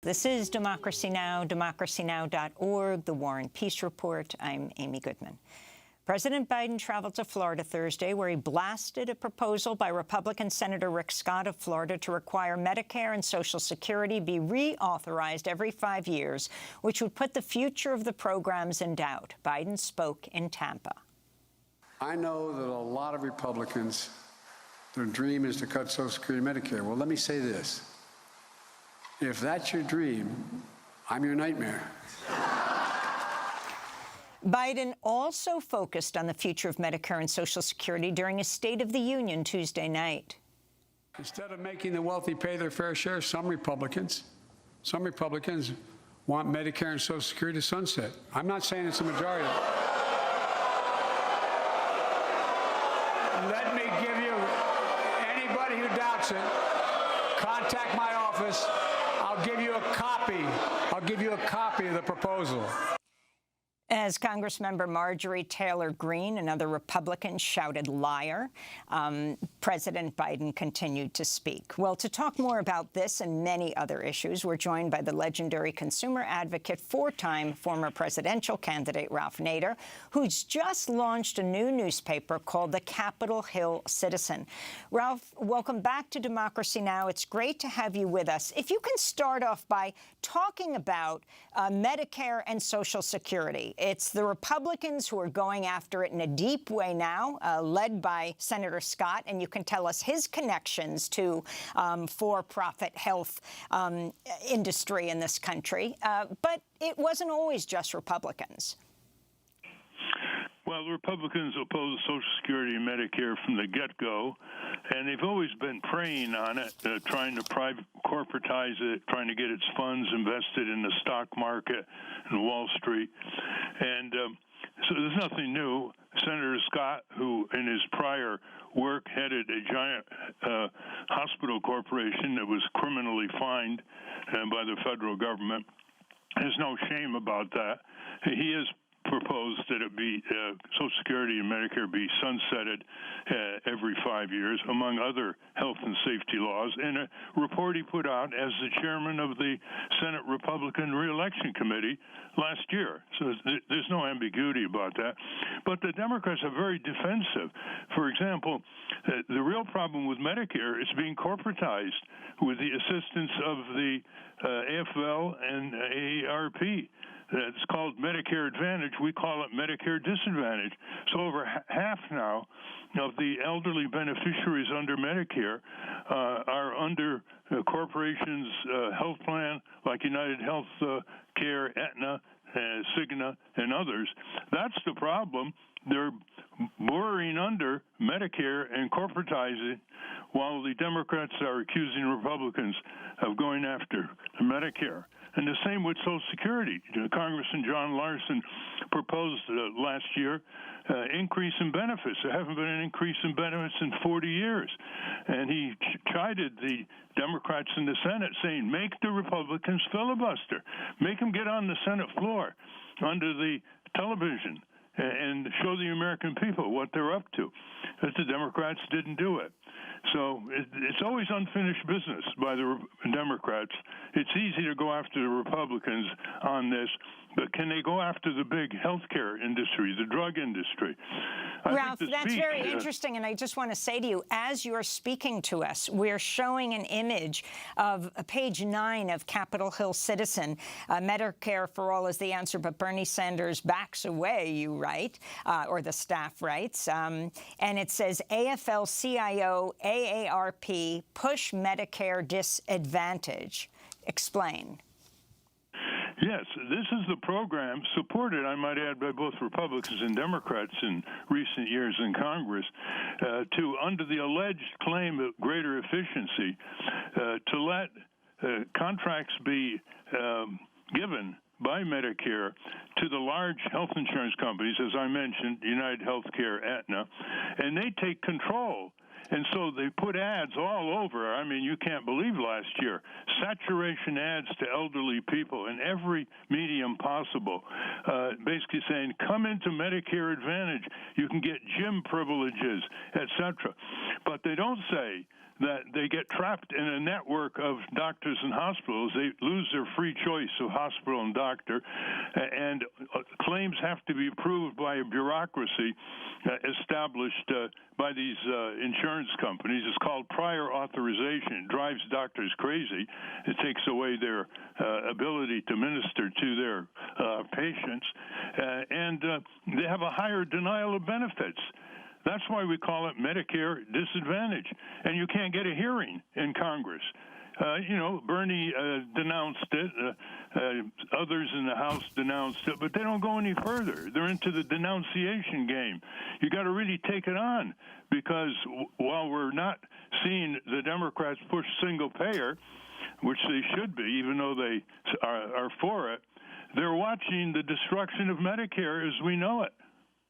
This is Democracy Now!, democracynow.org, The War and Peace Report. I'm Amy Goodman. President Biden traveled to Florida Thursday, where he blasted a proposal by Republican Senator Rick Scott of Florida to require Medicare and Social Security be reauthorized every 5 years, which would put the future of the programs in doubt. Biden spoke in Tampa. I know that a lot of Republicans, their dream is to cut Social Security and Medicare. Well, let me say this. If that's your dream, I'm your nightmare. Biden also focused on the future of Medicare and Social Security during his State of the Union Tuesday night. Instead of making the wealthy pay their fair share, some Republicans want Medicare and Social Security to sunset. I'm not saying it's a majority. Let me give you, anybody who doubts it, contact my office. I'll give you a copy. I'll give you a copy of the proposal. As Congressmember Marjorie Taylor Greene, another Republican, shouted liar, President Biden continued to speak. Well, to talk more about this and many other issues, we're joined by the legendary consumer advocate, four-time former presidential candidate Ralph Nader, who's just launched a new newspaper called the Capitol Hill Citizen. Ralph, welcome back to Democracy Now! It's great to have you with us. If you can start off by talking about Medicare and Social Security. It's the Republicans who are going after it in a deep way now, led by Senator Scott, and you can tell us his connections to for-profit health industry in this country. But it wasn't always just Republicans. Well, the Republicans oppose Social Security and Medicare from the get-go, and they've always been preying on it, trying to corporatize it, trying to get its funds invested in the stock market and Wall Street. And so there's nothing new. Senator Scott, who in his prior work headed a giant hospital corporation that was criminally fined by the federal government, has no shame about that. He has proposed that it be Social Security and Medicare be sunsetted every 5 years, among other health and safety laws, in a report he put out as the chairman of the Senate Republican Reelection Committee last year. So there's no ambiguity about that. But the Democrats are very defensive. For example, the real problem with Medicare is being corporatized with the assistance of the AFL and AARP. It's called Medicare Advantage. We call it Medicare DisAdvantage. So over half now of the elderly beneficiaries under Medicare are under corporations' health plan, like United Health Care, Aetna, Cigna, and others. That's the problem. They're burrowing under Medicare and corporatizing, while the Democrats are accusing Republicans of going after Medicare. And the same with Social Security. Congressman John Larson proposed last year increase in benefits. There haven't been an increase in benefits in 40 years. And he chided the Democrats in the Senate, saying, make the Republicans filibuster. Make them get on the Senate floor under the television and show the American people what they're up to. But the Democrats didn't do it. So it's always unfinished business by the Democrats. It's easy to go after the Republicans on this, but can they go after the big healthcare industry, the drug industry? Ralph, that's very interesting, and I just want to say to you, as you're speaking to us, we're showing an image of page 9 of Capitol Hill Citizen. Medicare for all is the answer, but Bernie Sanders backs away, you write, or the staff writes. And it says, AFL-CIO, AARP, push Medicare DisAdvantage. Explain. Yes, this is the program supported, I might add, by both Republicans and Democrats in recent years in Congress, under the alleged claim of greater efficiency, to let contracts be given by Medicare to the large health insurance companies, as I mentioned, United Health Care, Aetna, and they take control. And so they put ads all over. I mean, you can't believe last year, saturation ads to elderly people in every medium possible, basically saying, come into Medicare Advantage. You can get gym privileges, etc. But they don't say that they get trapped in a network of doctors and hospitals. They lose their free choice of hospital and doctor, and claims have to be approved by a bureaucracy established by these insurance companies. It's called prior authorization. It drives doctors crazy. It takes away their ability to minister to their patients, and they have a higher denial of benefits. That's why we call it Medicare DisAdvantage. And you can't get a hearing in Congress. Bernie denounced it. Others in the House denounced it, but they don't go any further. They're into the denunciation game. You got to really take it on, because while we're not seeing the Democrats push single payer, which they should be, even though they are for it, they're watching the destruction of Medicare as we know it.